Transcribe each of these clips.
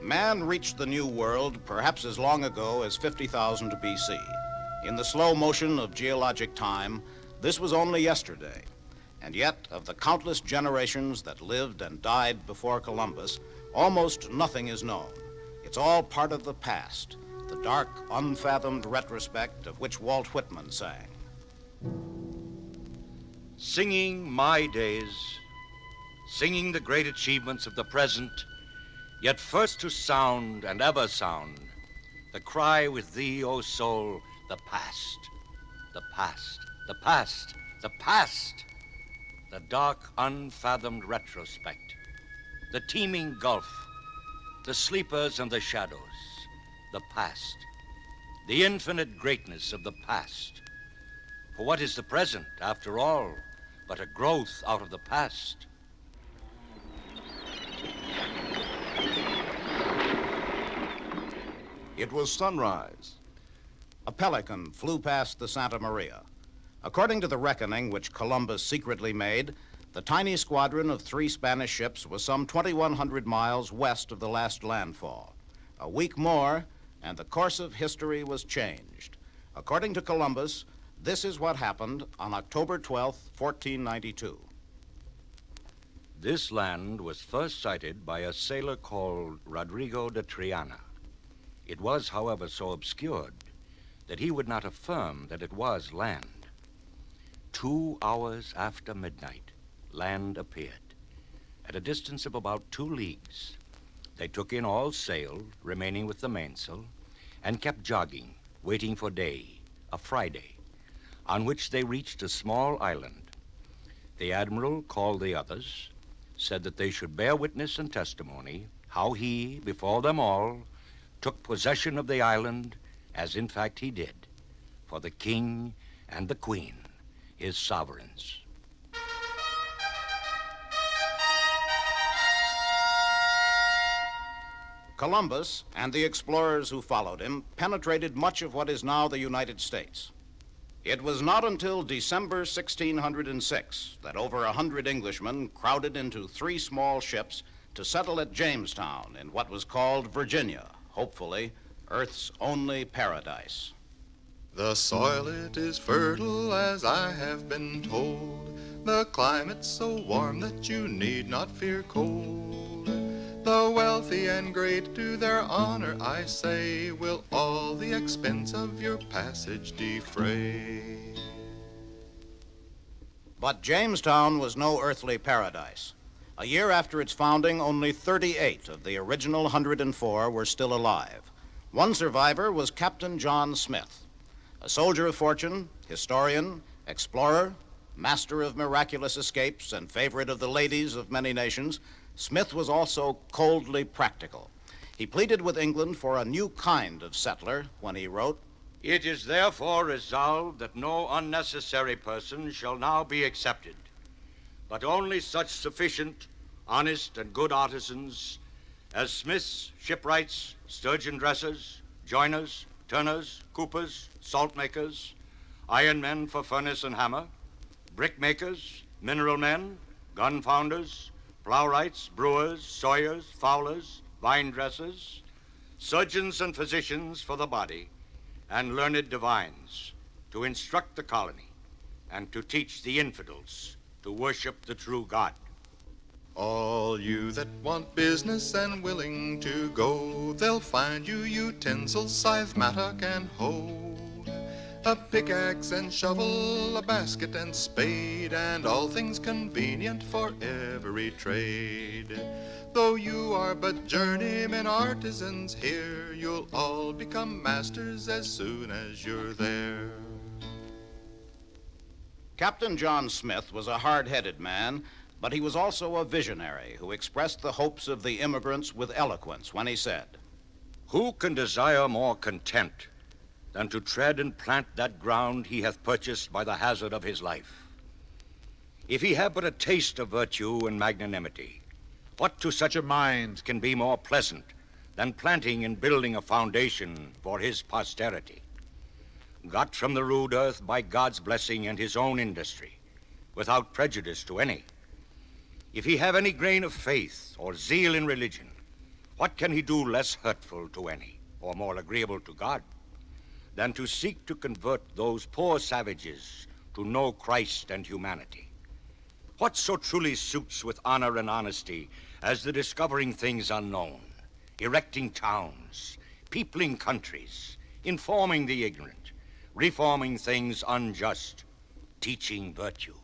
Man reached the New World perhaps as long ago as 50,000 BC. In the slow motion of geologic time, this was only yesterday. And yet, of the countless generations that lived and died before Columbus, almost nothing is known. It's all part of the past, the dark, unfathomed retrospect of which Walt Whitman sang. Singing my days, singing the great achievements of the present, yet first to sound and ever sound, the cry with thee, O soul, the past, the past, the past, the past, the dark, unfathomed retrospect, the teeming gulf, the sleepers and the shadows, the past, the infinite greatness of the past. For what is the present, after all, but a growth out of the past? It was sunrise. A pelican flew past the Santa Maria. According to the reckoning which Columbus secretly made, the tiny squadron of 3 Spanish ships was some 2,100 miles west of the last landfall. A week more, and the course of history was changed. According to Columbus, this is what happened on October 12th, 1492. This land was first sighted by a sailor called Rodrigo de Triana. It was, however, so obscured that he would not affirm that it was land. 2 hours after midnight, land appeared. At a distance of about 2 leagues, they took in all sail, remaining with the mainsail, and kept jogging, waiting for day, a Friday, on which they reached a small island. The admiral called the others, said that they should bear witness and testimony how he, before them all, took possession of the island, as in fact he did, for the king and the queen, his sovereigns. Columbus and the explorers who followed him penetrated much of what is now the United States. It was not until December 1606 that over 100 Englishmen crowded into 3 small ships to settle at Jamestown in what was called Virginia, hopefully Earth's only paradise. The soil, it is fertile, as I have been told. The climate's so warm that you need not fear cold. The wealthy and great, to their honor I say, will all the expense of your passage defray. But Jamestown was no earthly paradise. A year after its founding, only 38 of the original 104 were still alive. One survivor was Captain John Smith. A soldier of fortune, historian, explorer, master of miraculous escapes, and favorite of the ladies of many nations, Smith was also coldly practical. He pleaded with England for a new kind of settler when he wrote, It is therefore resolved that no unnecessary person shall now be accepted, but only such sufficient, honest, and good artisans as smiths, shipwrights, sturgeon dressers, joiners, turners, coopers, salt makers, iron men for furnace and hammer, brick makers, mineral men, gun founders, plowwrights, brewers, sawyers, fowlers, vine dressers, surgeons and physicians for the body, and learned divines, to instruct the colony and to teach the infidels to worship the true God. All you that want business and willing to go, they'll find you utensils, scythe, mattock, and hoe. A pickaxe and shovel, a basket and spade, and all things convenient for every trade. Though you are but journeymen artisans here, you'll all become masters as soon as you're there. Captain John Smith was a hard-headed man, but he was also a visionary who expressed the hopes of the immigrants with eloquence when he said, Who can desire more content than to tread and plant that ground he hath purchased by the hazard of his life? If he have but a taste of virtue and magnanimity, what to such a mind can be more pleasant than planting and building a foundation for his posterity, got from the rude earth by God's blessing and his own industry, without prejudice to any? If he have any grain of faith or zeal in religion, What can he do less hurtful to any, or more agreeable to God, than to seek to convert those poor savages to know Christ and humanity? What so truly suits with honor and honesty as the discovering things unknown, erecting towns, peopling countries, informing the ignorant, reforming things unjust, teaching virtue?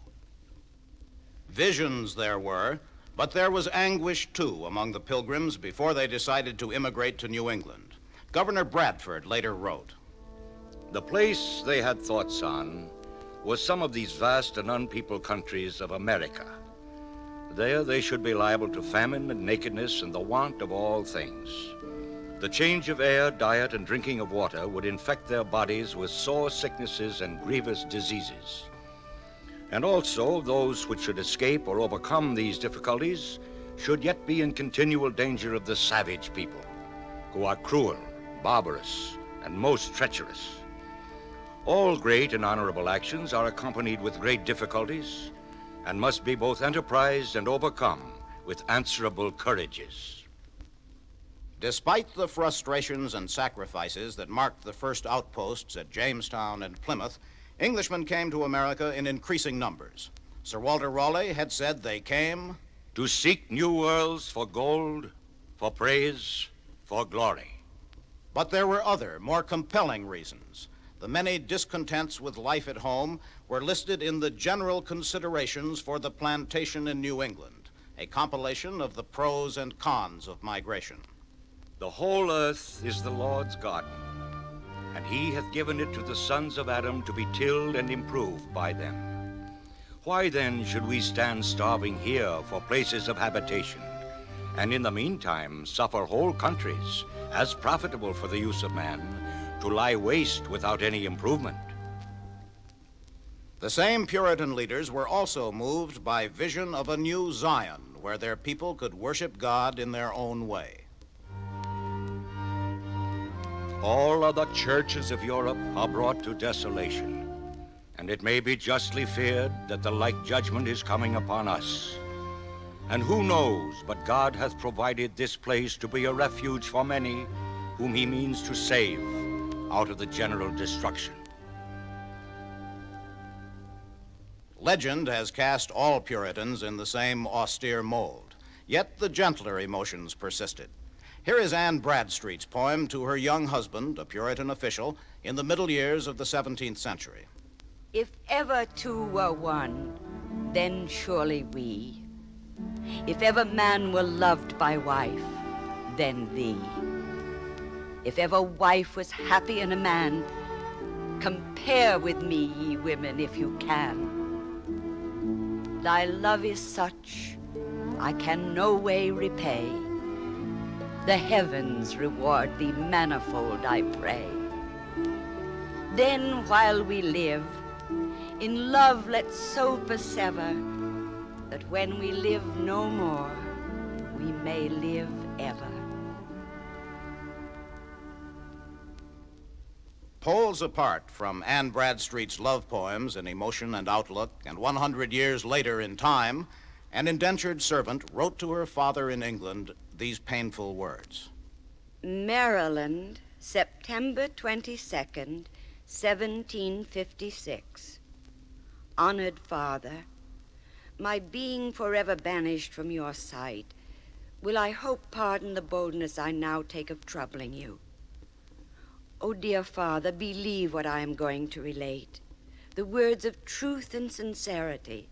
Visions there were, but there was anguish, too, among the Pilgrims before they decided to immigrate to New England. Governor Bradford later wrote, "The place they had thoughts on was some of these vast and unpeopled countries of America. There they should be liable to famine and nakedness and the want of all things. The change of air, diet, and drinking of water would infect their bodies with sore sicknesses and grievous diseases. And also those which should escape or overcome these difficulties should yet be in continual danger of the savage people, who are cruel, barbarous, and most treacherous. All great and honorable actions are accompanied with great difficulties and must be both enterprised and overcome with answerable courages." Despite the frustrations and sacrifices that marked the first outposts at Jamestown and Plymouth, Englishmen came to America in increasing numbers. Sir Walter Raleigh had said they came to seek new worlds for gold, for praise, for glory. But there were other, more compelling reasons. The many discontents with life at home were listed in the General Considerations for the Plantation in New England, a compilation of the pros and cons of migration. "The whole earth is the Lord's garden, and he hath given it to the sons of Adam to be tilled and improved by them. Why then should we stand starving here for places of habitation, and in the meantime suffer whole countries, as profitable for the use of man, to lie waste without any improvement?" The same Puritan leaders were also moved by vision of a new Zion, where their people could worship God in their own way. "All other churches of Europe are brought to desolation, and it may be justly feared that the like judgment is coming upon us. And who knows but God hath provided this place to be a refuge for many whom he means to save out of the general destruction." Legend has cast all Puritans in the same austere mold, yet the gentler emotions persisted. Here is Anne Bradstreet's poem to her young husband, a Puritan official, in the middle years of the 17th century. "If ever two were one, then surely we. If ever man were loved by wife, then thee. If ever wife was happy in a man, compare with me, ye women, if you can. Thy love is such, I can no way repay. The heavens reward thee manifold, I pray. Then while we live, in love let's so persever, that when we live no more, we may live ever." Poles apart from Anne Bradstreet's love poems in emotion and outlook, and 100 years later in time, an indentured servant wrote to her father in England these painful words. "Maryland, September 22nd, 1756. Honored Father, my being forever banished from your sight, will I hope pardon the boldness I now take of troubling you. Oh, dear Father, believe what I am going to relate, the words of truth and sincerity,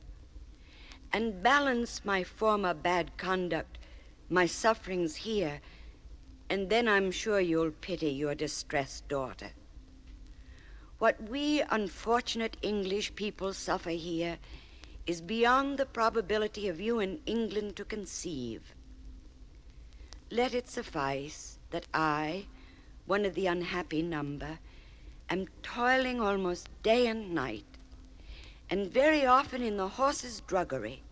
and balance my former bad conduct, my sufferings here, and then I'm sure you'll pity your distressed daughter. What we unfortunate English people suffer here is beyond the probability of you in England to conceive. Let it suffice that I, one of the unhappy number, am toiling almost day and night, and very often in the horse's druggery,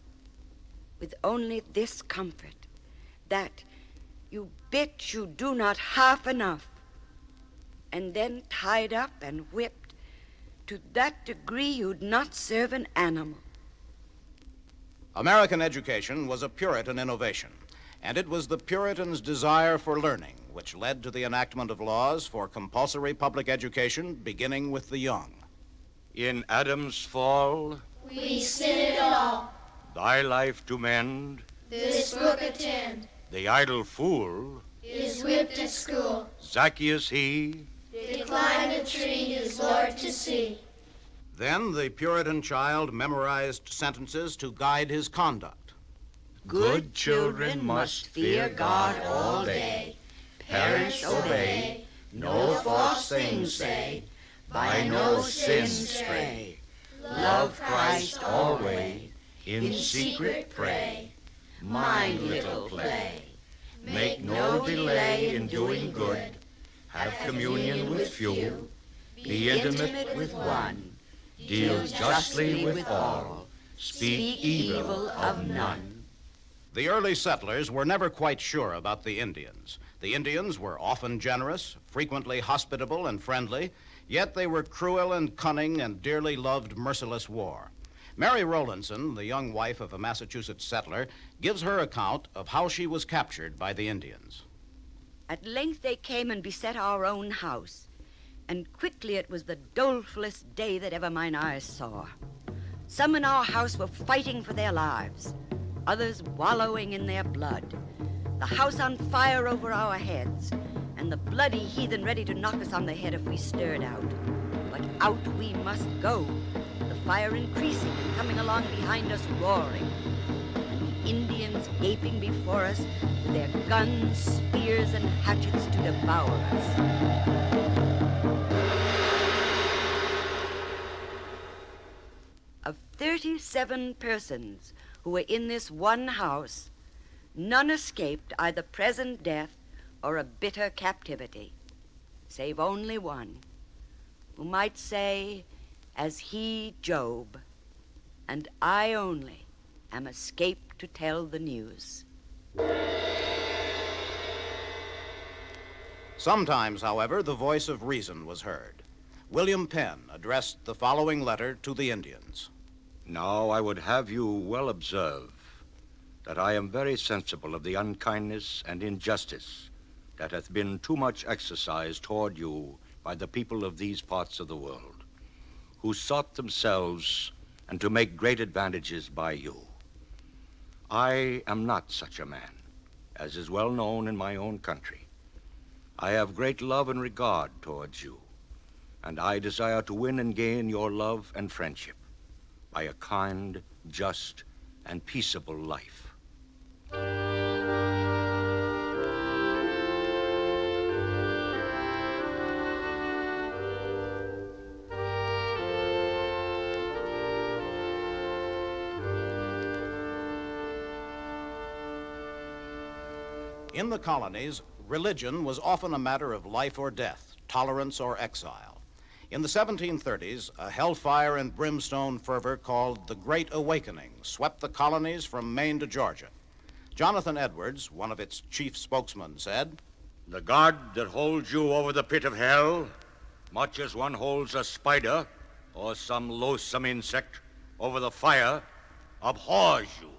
with only this comfort, that you bitch you do not half enough, and then tied up and whipped to that degree you'd not serve an animal." American education was a Puritan innovation. And it was the Puritans' desire for learning which led to the enactment of laws for compulsory public education, beginning with the young. In Adam's fall, we sin it all. thy life to mend, This book attend. the idle fool, Is whipped at school. Zacchaeus he, Decline a tree his Lord to see. Then the Puritan child memorized sentences to guide his conduct. Good children must fear God all day. Parents obey, no false things say, by no sin stray. Love Christ always, in secret pray. Mind little play. Make no delay in doing good. Have communion with few. Be intimate with one. Deal justly with all. Speak evil of none. The early settlers were never quite sure about the Indians. The Indians were often generous, frequently hospitable and friendly, yet they were cruel and cunning and dearly loved merciless war. Mary Rowlandson, the young wife of a Massachusetts settler, gives her account of how she was captured by the Indians. At length they came and beset our own house, and quickly it was the dolefullest day that ever mine eyes saw. Some in our house were fighting for their lives, others wallowing in their blood. The house on fire over our heads, and the bloody heathen ready to knock us on the head if we stirred out. But out we must go, the fire increasing and coming along behind us roaring, and the Indians gaping before us with their guns, spears, and hatchets to devour us. Of 37 persons who were in this one house, none escaped either present death or a bitter captivity, save only one, who might say, as he, Job, and I only am escaped to tell the news. Sometimes, however, the voice of reason was heard. William Penn addressed the following letter to the Indians. Now I would have you well observe that I am very sensible of the unkindness and injustice that hath been too much exercised toward you by the people of these parts of the world, who sought themselves and to make great advantages by you. I am not such a man, as is well known in my own country. I have great love and regard towards you, and I desire to win and gain your love and friendship by a kind, just, and peaceable life. In the colonies, religion was often a matter of life or death, tolerance or exile. In the 1730s, a hellfire and brimstone fervor called the Great Awakening swept the colonies from Maine to Georgia. Jonathan Edwards, one of its chief spokesmen, said, The God that holds you over the pit of hell, much as one holds a spider or some loathsome insect over the fire, abhors you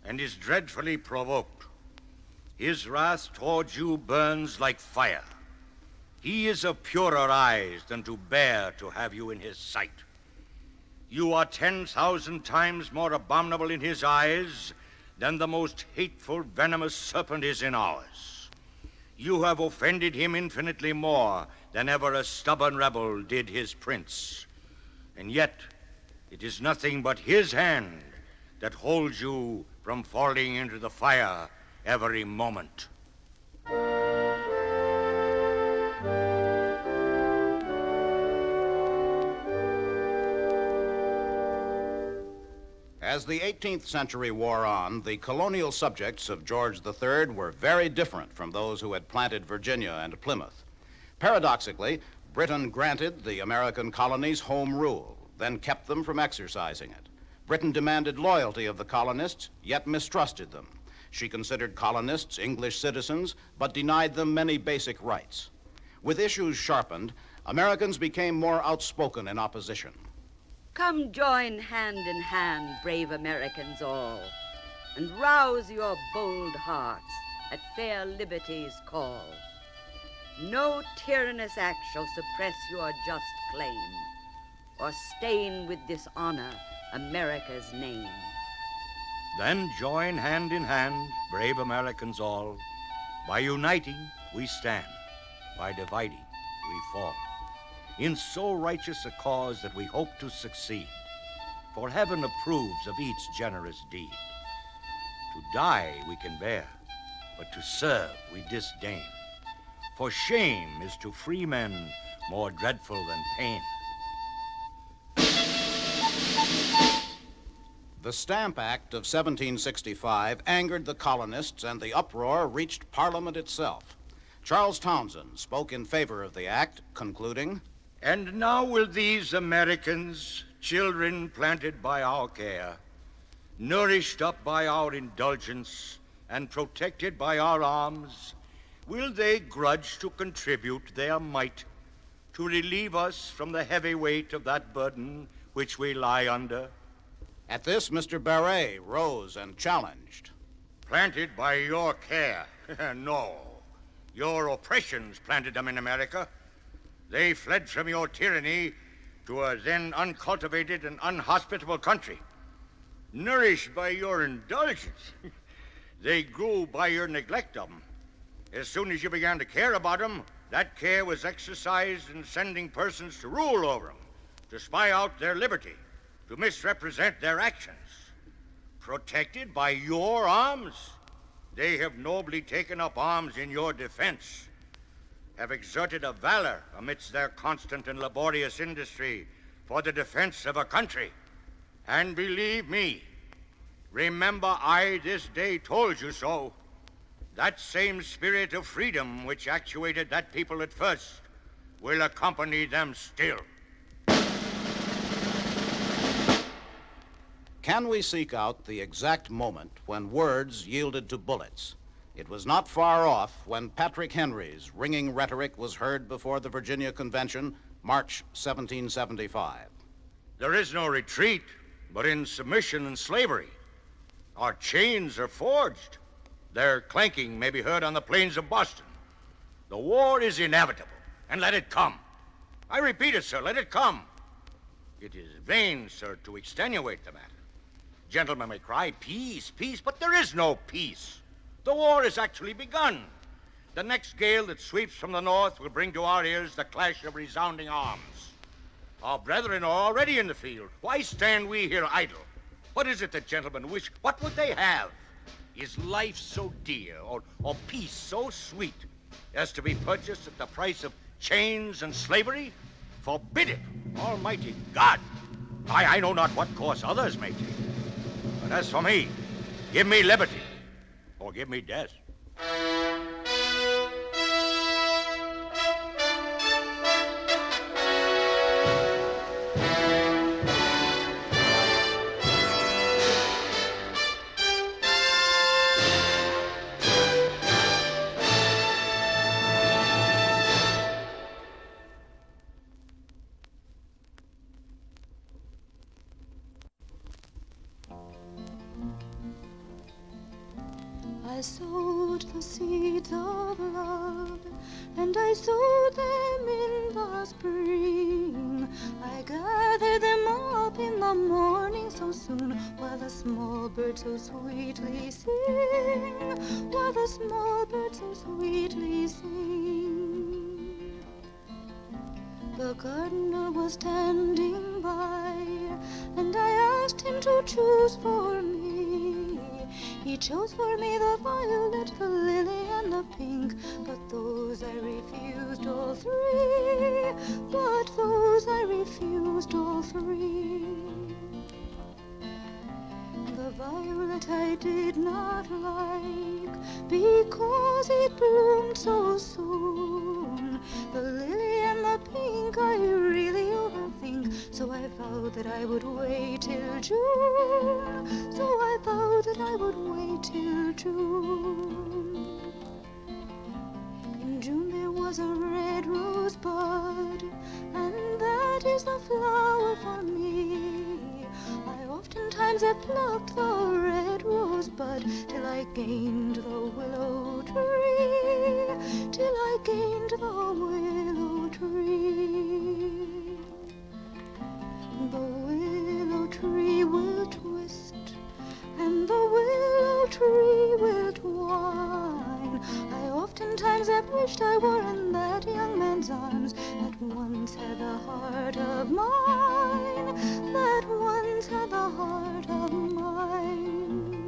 and is dreadfully provoked. His wrath towards you burns like fire. He is of purer eyes than to bear to have you in his sight. You are 10,000 times more abominable in his eyes than the most hateful, venomous serpent is in ours. You have offended him infinitely more than ever a stubborn rebel did his prince. And yet, it is nothing but his hand that holds you from falling into the fire every moment. As the 18th century wore on, the colonial subjects of George III were very different from those who had planted Virginia and Plymouth. Paradoxically, Britain granted the American colonies home rule, then kept them from exercising it. Britain demanded loyalty of the colonists, yet mistrusted them. She considered colonists English citizens, but denied them many basic rights. With issues sharpened, Americans became more outspoken in opposition. Come join hand in hand, brave Americans all. and rouse your bold hearts at fair liberty's call. No tyrannous act shall suppress your just claim or stain with dishonor America's name. Then join hand in hand, brave Americans all. By uniting, we stand. By dividing, we fall. In so righteous a cause that we hope to succeed. For heaven approves of each generous deed. To die we can bear, but to serve we disdain. For shame is to free men more dreadful than pain. The Stamp Act of 1765 angered the colonists, and the uproar reached Parliament itself. Charles Townsend spoke in favor of the act, concluding, And now will these Americans, children planted by our care, nourished up by our indulgence, and protected by our arms, will they grudge to contribute their mite to relieve us from the heavy weight of that burden which we lie under? At this, Mr. Barré rose and challenged. Planted by your care? No. Your oppressions planted them in America. They fled from your tyranny to a then uncultivated and unhospitable country. Nourished by your indulgence. They grew by your neglect of them. As soon as you began to care about them, that care was exercised in sending persons to rule over them, to spy out their liberty, to misrepresent their actions. Protected by your arms, they have nobly taken up arms in your defense, have exerted a valor amidst their constant and laborious industry for the defense of a country. And believe me, remember I this day told you so, that same spirit of freedom which actuated that people at first will accompany them still. Can we seek out the exact moment when words yielded to bullets? It was not far off when Patrick Henry's ringing rhetoric was heard before the Virginia Convention, March 1775. There is no retreat but in submission and slavery. Our chains are forged. Their clanking may be heard on the plains of Boston. The war is inevitable, and let it come. I repeat it, sir, let it come. It is vain, sir, to extenuate the matter. Gentlemen may cry, peace, peace, but there is no peace. The war has actually begun. The next gale that sweeps from the north will bring to our ears the clash of resounding arms. Our brethren are already in the field. Why stand we here idle? What is it that gentlemen wish? What would they have? Is life so dear, or peace so sweet, as to be purchased at the price of chains and slavery? Forbid it, Almighty God. I know not what course others may take. But as for me, give me liberty, or give me death. I sowed the seeds of love, and I sowed them in the spring. I gathered them up in the morning so soon, while the small birds so sweetly sing, while the small birds so sweetly sing. The gardener was standing by, and I asked him to choose for me. He chose for me the violet, the lily, and the pink, but those I refused all three, but those I refused all three. The violet I did not like, because it bloomed so soon. The lily and the pink I really overthink, so I vowed that I would wait till June. So I vowed that I would wait till June. In June there was a red rosebud, and that is the flower for me. I oftentimes have plucked the red rose rosebud, till I gained the willow tree, till I gained the willow tree. The willow tree will twist, and the willow tree will twine. I oftentimes have wished I were in that young man's arms that once had the heart of mine, that once had the heart of mine.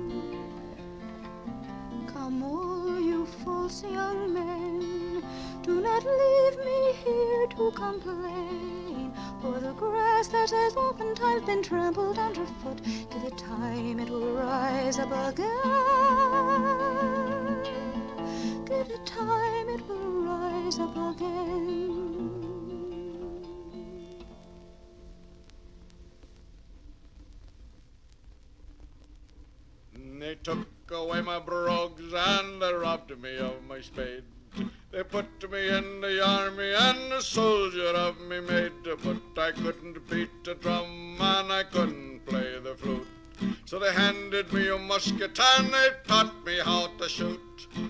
Come, all you false young men, do not leave me here to complain, for the grass that has oftentimes been trampled underfoot, till the time it will rise up again, till the time it will rise up again. They took away my brogues and they robbed me of my spade. They put me in the army and a soldier of me made, but I couldn't beat a drum and I couldn't play the flute. So they handed me a musket and they taught me how to shoot.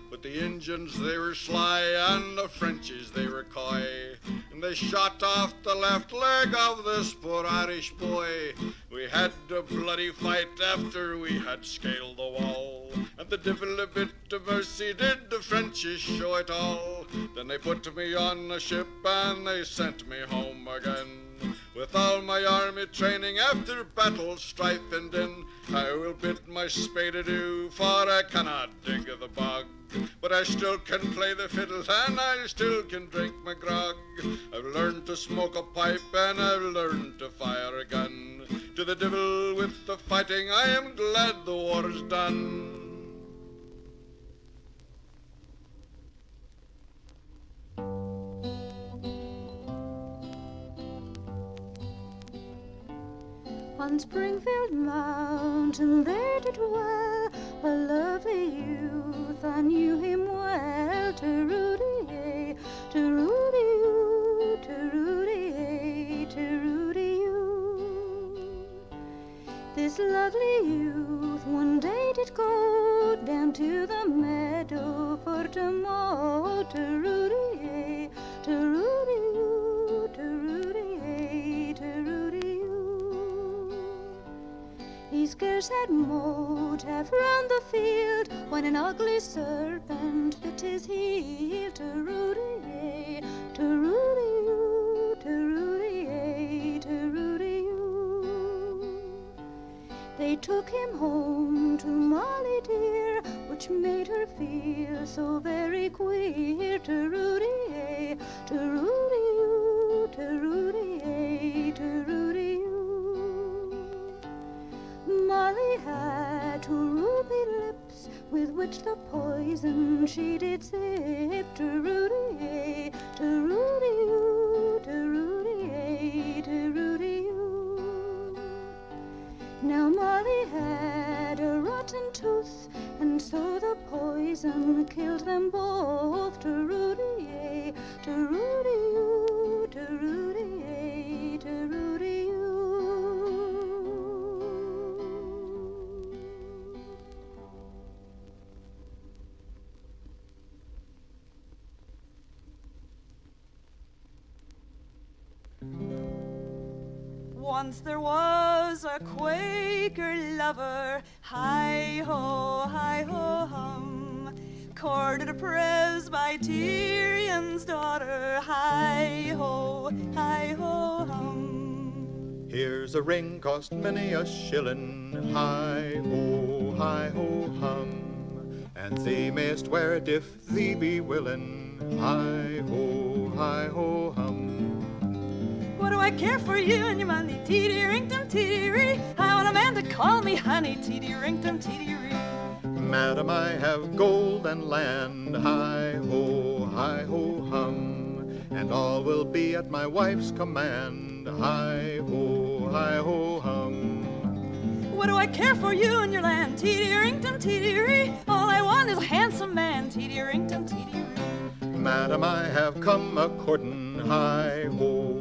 But the Injuns, they were sly, and the Frenchies, they were coy, and they shot off the left leg of this poor Irish boy. We had a bloody fight after we had scaled the wall, and the devil a bit of mercy did the Frenchies show it all. Then they put me on a ship and they sent me home again. With all my army training after battle, strife and din, I will bid my spade adieu, for I cannot dig the bog. But I still can play the fiddle and I still can drink my grog. I've learned to smoke a pipe and I've learned to fire a gun. To the devil with the fighting, I am glad the war is done. On Springfield Mountain there did dwell a lovely youth, I knew him well. Terudy-ay, terudy-oo, terudy-ay, terudy-oo. This lovely youth one day did go down to the meadow for to mow. Terudy-ay, terudy-oo, terudy-ay, terudy-oo. He scarce had mowed half round the field when an ugly serpent bit his heel. Terudy-ay, terudy-oo, terudy-ay, terudy-oo. They took him home to Molly dear, which made her feel so very queer. Terudy-ay, terudy-oo, terudy-ay, terudy-oo. Molly had two ruby lips with which the poison she did sip. Terudy-ay, terudy-oo, terudy-ay, terudy-oo. Now Molly had a rotten tooth, and so the poison killed them both. Terudy-ay, terudy-oo, terudy-ay, terudy-oo. Once there was a Quaker lover, hi-ho, hum, courted a Presbyterian's daughter, hi-ho, hum. Here's a ring cost many a shillin', hi-ho, hum, and thee mayst wear it if thee be willin', hi-ho, hum. What do I care for you and your money, teety-ring-tum, teety-ree? I want a man to call me honey, teety-ring-tum, teety-ree. Madam, I have gold and land, hi-ho, hum, and all will be at my wife's command, hi-ho, hum. What do I care for you and your land, teety-ring-tum, teety-ree? All I want is a handsome man, teety-ring-tum, teety-ree. Madam, I have come a-courtin', hi-ho,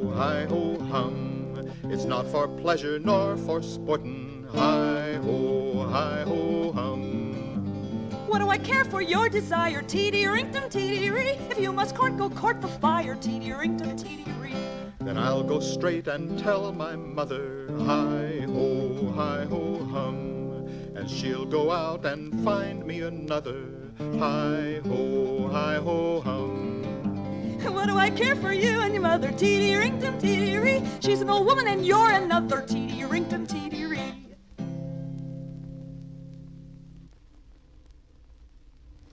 hum. It's not for pleasure nor for sportin', hi-ho, hum. What do I care for your desire? Tee-dee-ring-tum, tee-dee-ree. If you must court, go court the fire. Tee-dee-ring-tum, tee-dee-ree. Then I'll go straight and tell my mother, hi ho hum, and she'll go out and find me another, hi ho hum. What do I care for you and your mother? Tee-dee-ring-tum, tee-dee-ree. She's an old woman and you're another. Tee-dee-ring-tum, tee-dee-ree.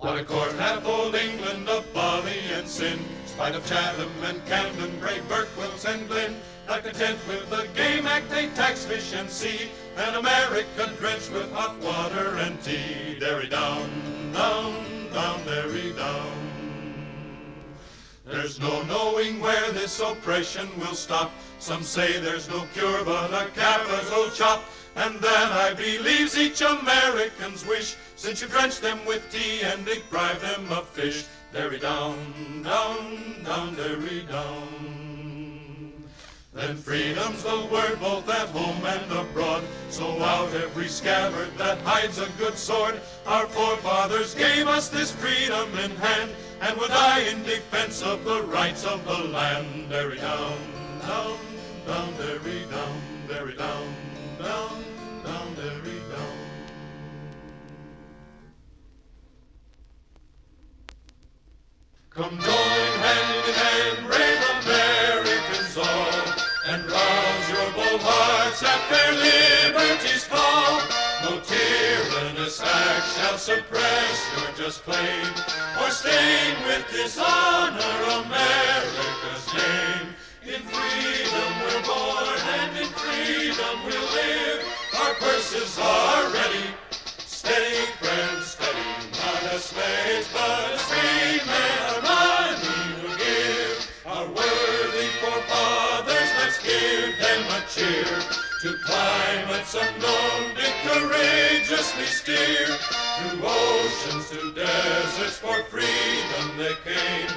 What a court hath old England of folly and sin, spite of Chatham and Camden, brave Burke, Wilkes and Glyn. Like the 10th with the Game Act, they tax fish and sea, and America drenched with hot water and tea. Derry down, down, down, derry down. There's no knowing where this oppression will stop. Some say there's no cure but a capital chop. And that I believes each American's wish, since you drench them with tea and deprive them of fish. Derry down, down, down, derry down. Then freedom's the word both at home and abroad. So out every scabbard that hides a good sword. Our forefathers gave us this freedom in hand, and would die in defense of the rights of the land. Derry down, down, down, derry down, derry down, down, down, derry down. Come join hand in hand, brave Americans all, and rouse your bold hearts at fair liberty's call. No tyrannous act shall suppress your just claim, or stain with dishonor America's name. In freedom we're born, and in freedom we'll live. Our purses are ready. Steady, friends, steady. Not as slaves, but as free men. Our money we'll give. Our worthy forefathers, let's give them a cheer. To climates unknown did courageously steer. Through oceans to deserts for freedom they came,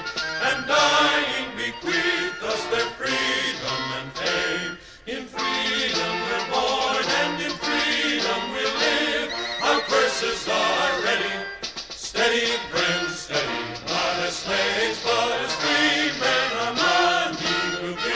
and dying bequeathed us their freedom and fame. In freedom we're born, and in freedom we'll live. Our purses are ready. Steady, friends, steady. Not as slaves, but as free men. Our money we'll give.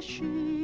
sheep.